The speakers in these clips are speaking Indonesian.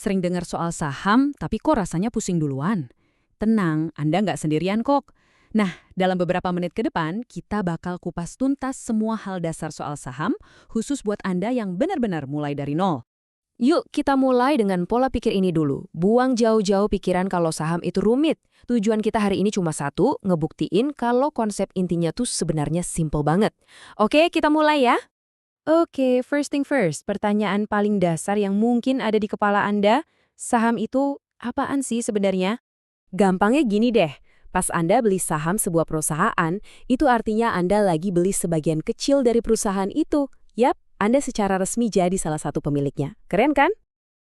Sering dengar soal saham, tapi kok rasanya pusing duluan? Tenang, Anda nggak sendirian kok. Nah, dalam beberapa menit ke depan, kita bakal kupas tuntas semua hal dasar soal saham, khusus buat Anda yang benar-benar mulai dari nol. Yuk kita mulai dengan pola pikir ini dulu. Buang jauh-jauh pikiran kalau saham itu rumit. Tujuan kita hari ini cuma satu, ngebuktiin kalau konsep intinya tuh sebenarnya simple banget. Oke, kita mulai ya. Oke, first thing first, pertanyaan paling dasar yang mungkin ada di kepala Anda, saham itu apaan sih sebenarnya? Gampangnya gini deh, pas Anda beli saham sebuah perusahaan, itu artinya Anda lagi beli sebagian kecil dari perusahaan itu. Yap, Anda secara resmi jadi salah satu pemiliknya. Keren kan?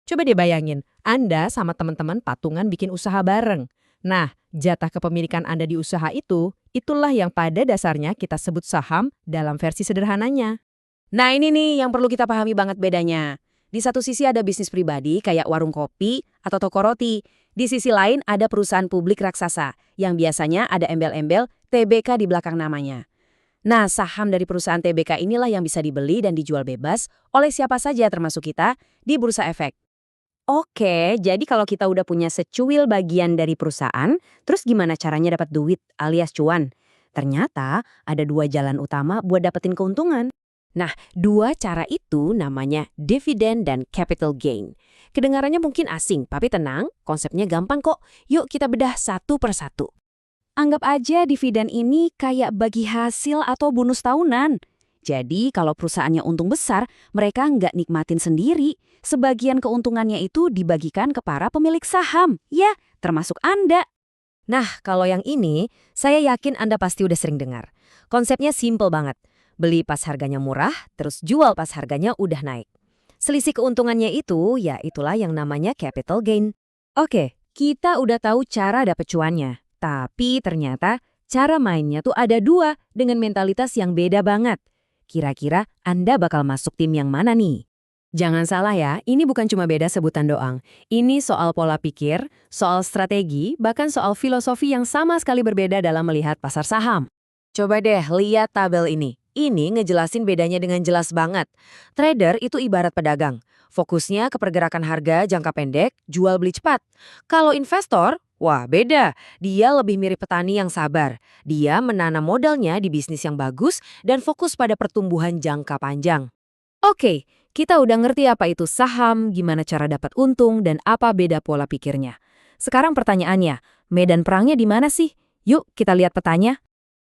Coba deh bayangin, Anda sama teman-teman patungan bikin usaha bareng. Nah, jatah kepemilikan Anda di usaha itu, itulah yang pada dasarnya kita sebut saham dalam versi sederhananya. Nah ini nih yang perlu kita pahami banget bedanya. Di satu sisi ada bisnis pribadi kayak warung kopi atau toko roti. Di sisi lain ada perusahaan publik raksasa yang biasanya ada embel-embel TBK di belakang namanya. Nah, saham dari perusahaan TBK inilah yang bisa dibeli dan dijual bebas oleh siapa saja termasuk kita di Bursa Efek. Oke, jadi kalau kita udah punya secuil bagian dari perusahaan, terus gimana caranya dapat duit alias cuan? Ternyata ada dua jalan utama buat dapetin keuntungan. Nah, dua cara itu namanya dividen dan capital gain. Kedengarannya mungkin asing, tapi tenang, konsepnya gampang kok. Yuk kita bedah satu persatu. Anggap aja dividen ini kayak bagi hasil atau bonus tahunan. Jadi kalau perusahaannya untung besar, mereka nggak nikmatin sendiri. Sebagian keuntungannya itu dibagikan ke para pemilik saham. Ya, termasuk Anda. Nah, kalau yang ini, saya yakin Anda pasti udah sering dengar. Konsepnya simple banget. Beli pas harganya murah, terus jual pas harganya udah naik. Selisih keuntungannya itu, ya itulah yang namanya capital gain. Oke, kita udah tahu cara dapet cuannya. Tapi ternyata cara mainnya tuh ada dua dengan mentalitas yang beda banget. Kira-kira Anda bakal masuk tim yang mana nih? Jangan salah ya, ini bukan cuma beda sebutan doang. Ini soal pola pikir, soal strategi, bahkan soal filosofi yang sama sekali berbeda dalam melihat pasar saham. Coba deh lihat tabel ini. Ini ngejelasin bedanya dengan jelas banget. Trader itu ibarat pedagang. Fokusnya ke pergerakan harga jangka pendek, jual beli cepat. Kalau investor, wah beda. Dia lebih mirip petani yang sabar. Dia menanam modalnya di bisnis yang bagus dan fokus pada pertumbuhan jangka panjang. Oke, kita udah ngerti apa itu saham, gimana cara dapat untung, dan apa beda pola pikirnya. Sekarang pertanyaannya, medan perangnya di mana sih? Yuk kita lihat petanya.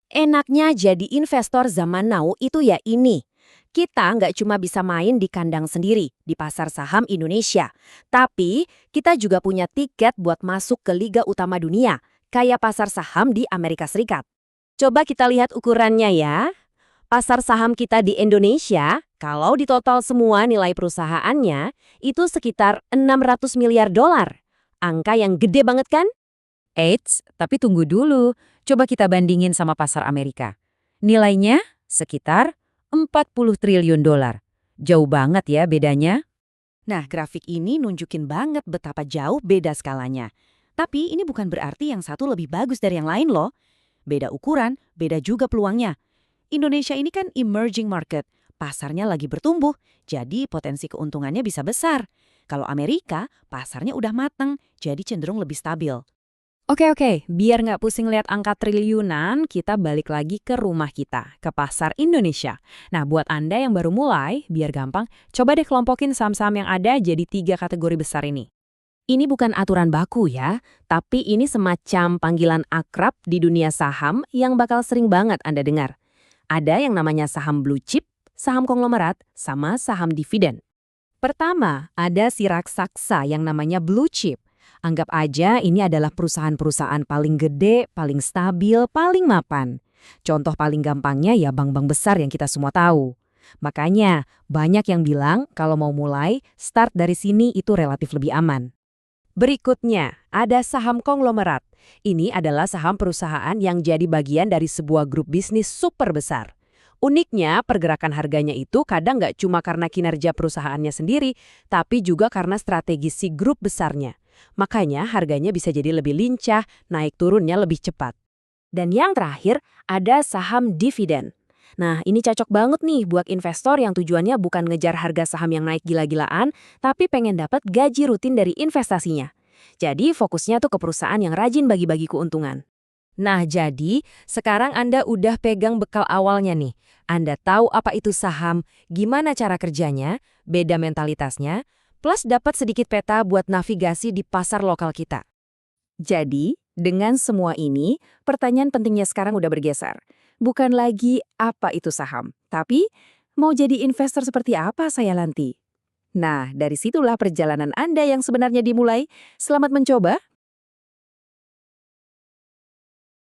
Enaknya jadi investor zaman now itu ya ini. Kita nggak cuma bisa main di kandang sendiri di pasar saham Indonesia, tapi kita juga punya tiket buat masuk ke liga utama dunia, kayak pasar saham di Amerika Serikat. Coba kita lihat ukurannya ya. Pasar saham kita di Indonesia, kalau ditotal semua nilai perusahaannya, itu sekitar 600 miliar dolar. Angka yang gede banget kan? Eits, tapi tunggu dulu. Coba kita bandingin sama pasar Amerika. Nilainya sekitar 40 triliun dolar. Jauh banget ya bedanya. Nah, grafik ini nunjukin banget betapa jauh beda skalanya. Tapi ini bukan berarti yang satu lebih bagus dari yang lain loh. Beda ukuran, beda juga peluangnya. Indonesia ini kan emerging market. Pasarnya lagi bertumbuh, jadi potensi keuntungannya bisa besar. Kalau Amerika, pasarnya udah matang, jadi cenderung lebih stabil. Oke, biar nggak pusing lihat angka triliunan, kita balik lagi ke rumah kita, ke pasar Indonesia. Nah, buat Anda yang baru mulai, biar gampang, coba deh kelompokin saham-saham yang ada jadi 3 kategori besar ini. Ini bukan aturan baku ya, tapi ini semacam panggilan akrab di dunia saham yang bakal sering banget Anda dengar. Ada yang namanya saham blue chip, saham konglomerat, sama saham dividen. Pertama, ada si raksasa yang namanya blue chip. Anggap aja ini adalah perusahaan-perusahaan paling gede, paling stabil, paling mapan. Contoh paling gampangnya ya bank-bank besar yang kita semua tahu. Makanya banyak yang bilang kalau mau mulai, start dari sini itu relatif lebih aman. Berikutnya, ada saham konglomerat. Ini adalah saham perusahaan yang jadi bagian dari sebuah grup bisnis super besar. Uniknya, pergerakan harganya itu kadang nggak cuma karena kinerja perusahaannya sendiri, tapi juga karena strategi si grup besarnya. Makanya harganya bisa jadi lebih lincah, naik turunnya lebih cepat. Dan yang terakhir, ada saham dividen. Nah, ini cocok banget nih buat investor yang tujuannya bukan ngejar harga saham yang naik gila-gilaan, tapi pengen dapat gaji rutin dari investasinya. Jadi fokusnya tuh ke perusahaan yang rajin bagi-bagi keuntungan. Nah, jadi sekarang Anda udah pegang bekal awalnya nih. Anda tahu apa itu saham, gimana cara kerjanya, beda mentalitasnya, plus dapat sedikit peta buat navigasi di pasar lokal kita. Jadi, dengan semua ini, pertanyaan pentingnya sekarang udah bergeser. Bukan lagi apa itu saham, tapi mau jadi investor seperti apa saya nanti? Nah, dari situlah perjalanan Anda yang sebenarnya dimulai. Selamat mencoba,